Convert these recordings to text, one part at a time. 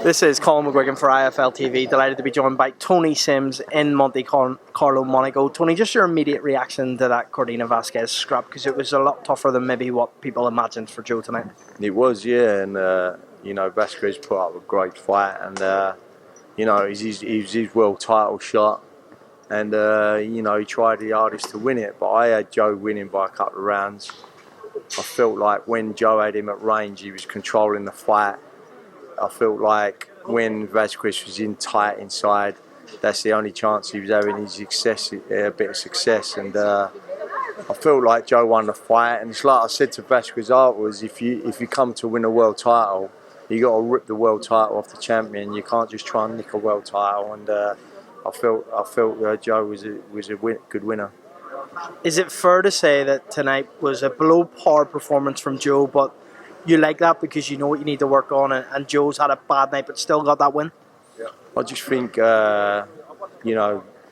This is Colin McGuigan for IFL TV. Delighted to be joined by Tony Sims in Monte Carlo, Monaco. Tony, just your immediate reaction to that Cordina Vasquez scrap, because it was a lot tougher than maybe what people imagined for Joe tonight. It was, yeah, and Vasquez put up a great fight, and it was his world title shot, and he tried the hardest to win it, but I had Joe winning by a couple of rounds. I felt like when Joe had him at range, he was controlling the fight. I felt like when Vasquez was in tight inside, that's the only chance he was having his success, a bit of success. And I felt like Joe won the fight. And it's like I said to Vasquez afterwards, if you come to win a world title, you got to rip the world title off the champion. You can't just try and nick a world title. And I felt Joe was a good winner. Is it fair to say that tonight was a below par performance from Joe, but you like that because you know what you need to work on, and Joe's had a bad night but still got that win? Yeah. I just think,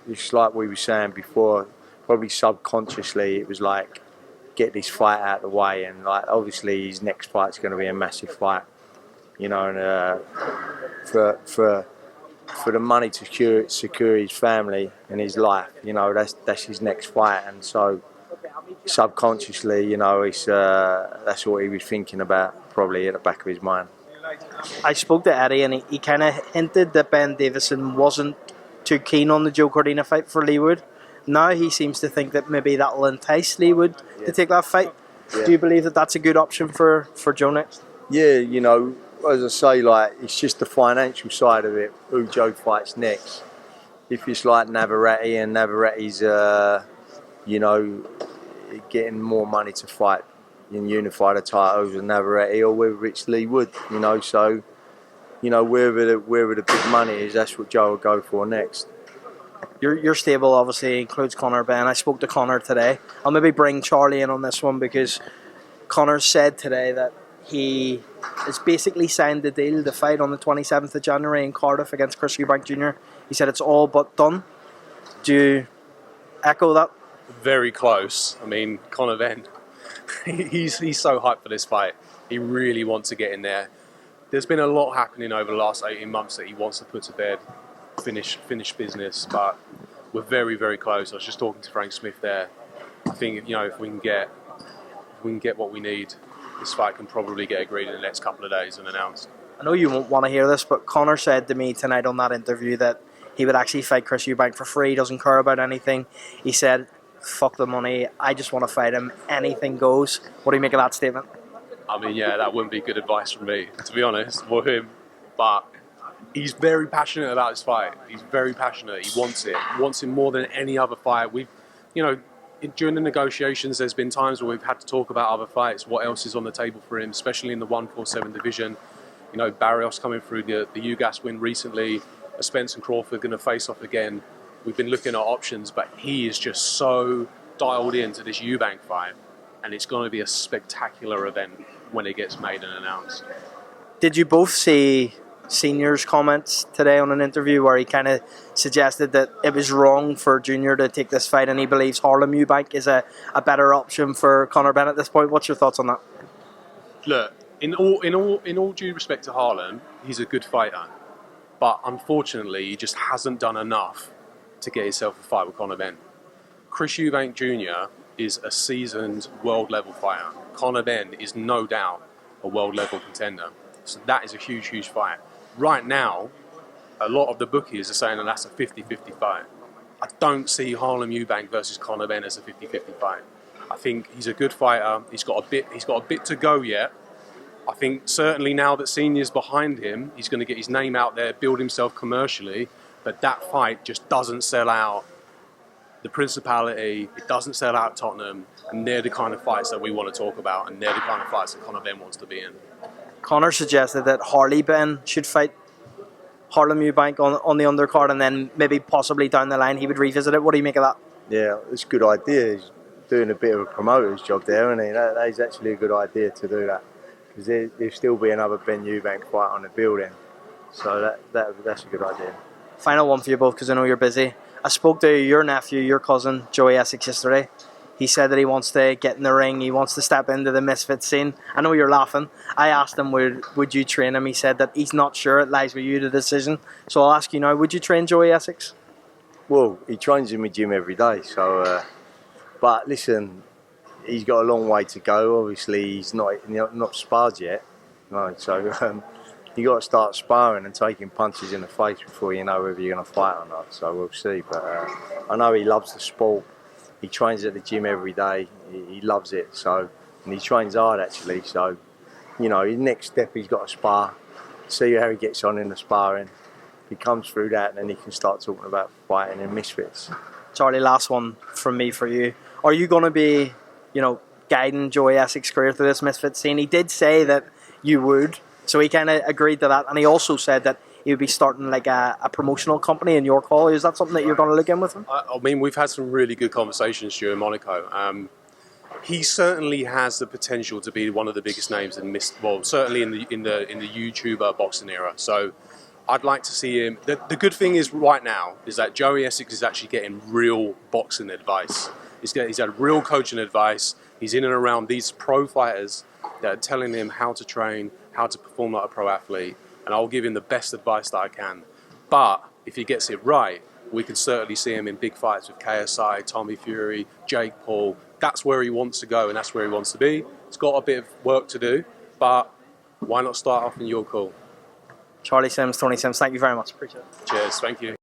it's like we were saying before, probably subconsciously it was like, get this fight out of the way, and like obviously his next fight's going to be a massive fight, and for the money to secure his family and his life, that's his next fight, and so subconsciously, that's what he was thinking about, probably at the back of his mind. I spoke to Eddie, and he kind of hinted that Ben Davison wasn't too keen on the Joe Cordina fight for Leewood. Now he seems to think that maybe that will entice Leewood to take that fight. Yeah. Do you believe that that's a good option for Joe next? Yeah, as I say, like, it's just the financial side of it, who Joe fights next. If it's like Navarrete, and Navarrete's, getting more money to fight and unify the titles with Navarrete, or whether it's Leewood, so, wherever the big money is, that's what Joe will go for next. Your stable obviously includes Conor Benn. I spoke to Conor today. I'll maybe bring Charlie in on this one, because Conor said today that he has basically signed the deal to fight on the 27th of January in Cardiff against Chris Eubank Jr. He said it's all but done. Do you echo that? Very close. I mean, Conor Benn, he's so hyped for this fight. He really wants to get in there. There's been a lot happening over the last 18 months that he wants to put to bed, finish business, but we're very, very close. I was just talking to Frank Smith there. I think, if we can get what we need, this fight can probably get agreed in the next couple of days and announced. I know you won't want to hear this, but Conor said to me tonight on that interview that he would actually fight Chris Eubank for free. He doesn't care about anything. He said, fuck the money, I just want to fight him, anything goes. What do you make of that statement? I mean, yeah, that wouldn't be good advice from me, to be honest, for him. But he's very passionate about this fight. He's very passionate. He wants it. He wants it more than any other fight. During the negotiations, there's been times where we've had to talk about other fights, what else is on the table for him, especially in the 147 division. Barrios coming through the UGAS win recently, Spence and Crawford going to face off again. We've been looking at options, but he is just so dialed into this Eubank fight, and it's going to be a spectacular event when it gets made and announced. Did you both see Senior's comments today on an interview where he kind of suggested that it was wrong for Junior to take this fight, and he believes Harlem Eubank is a better option for Conor Benn at this point? What's your thoughts on that? Look, in all due respect to Harlem, he's a good fighter, but unfortunately he just hasn't done enough to get himself a fight with Conor Benn. Chris Eubank Jr. is a seasoned world-level fighter. Conor Benn is no doubt a world-level contender. So that is a huge, huge fight. Right now, a lot of the bookies are saying that that's a 50-50 fight. I don't see Harlem Eubank versus Conor Benn as a 50-50 fight. I think he's a good fighter. He's got a bit to go yet. I think certainly now that Senior's behind him, he's going to get his name out there, build himself commercially. But that fight just doesn't sell out the Principality. It doesn't sell out Tottenham, and they're the kind of fights that we want to talk about, and they're the kind of fights that Conor Benn wants to be in. Conor suggested that Harley Benn should fight Harlem Eubank on the undercard, and then maybe possibly down the line he would revisit it. What do you make of that? Yeah, it's a good idea. He's doing a bit of a promoter's job there, isn't he? That is actually a good idea to do that, because there'll still be another Ben Eubank fight on the building. So that's a good idea. Final one for you both, because I know you're busy. I spoke to your nephew, your cousin, Joey Essex, yesterday. He said that he wants to get in the ring. He wants to step into the misfit scene. I know you're laughing. I asked him, would you train him? He said that he's not sure. It lies with you, the decision. So I'll ask you now, would you train Joey Essex? Well, he trains in my gym every day. So, but listen, he's got a long way to go. Obviously, he's not sparred yet. No, so you got to start sparring and taking punches in the face before you know whether you're going to fight or not. So we'll see. But I know he loves the sport. He trains at the gym every day. He loves it. So, and he trains hard actually. So, you know, his next step, he's got to spar. See how he gets on in the sparring. If he comes through that, then he can start talking about fighting in misfits. Charlie, last one from me for you. Are you going to be, you know, guiding Joey Essex's career through this misfit scene? He did say that you would, so he kind of agreed to that, and he also said that he would be starting like a promotional company in York Hall. Is that something that you're going to look in with him? I mean, we've had some really good conversations during Monaco. He certainly has the potential to be one of the biggest names certainly in the YouTuber boxing era. So I'd like to see him. The good thing is right now is that Joey Essex is actually getting real boxing advice. He's had real coaching advice. He's in and around these pro fighters that are telling him how to train, how to perform like a pro athlete, and I'll give him the best advice that I can. But if he gets it right, we can certainly see him in big fights with KSI, Tommy Fury, Jake Paul. That's where he wants to go and that's where he wants to be. He's got a bit of work to do, but why not start off in York Hall? Charlie Sims, Tony Sims, thank you very much. Appreciate it. Cheers, thank you.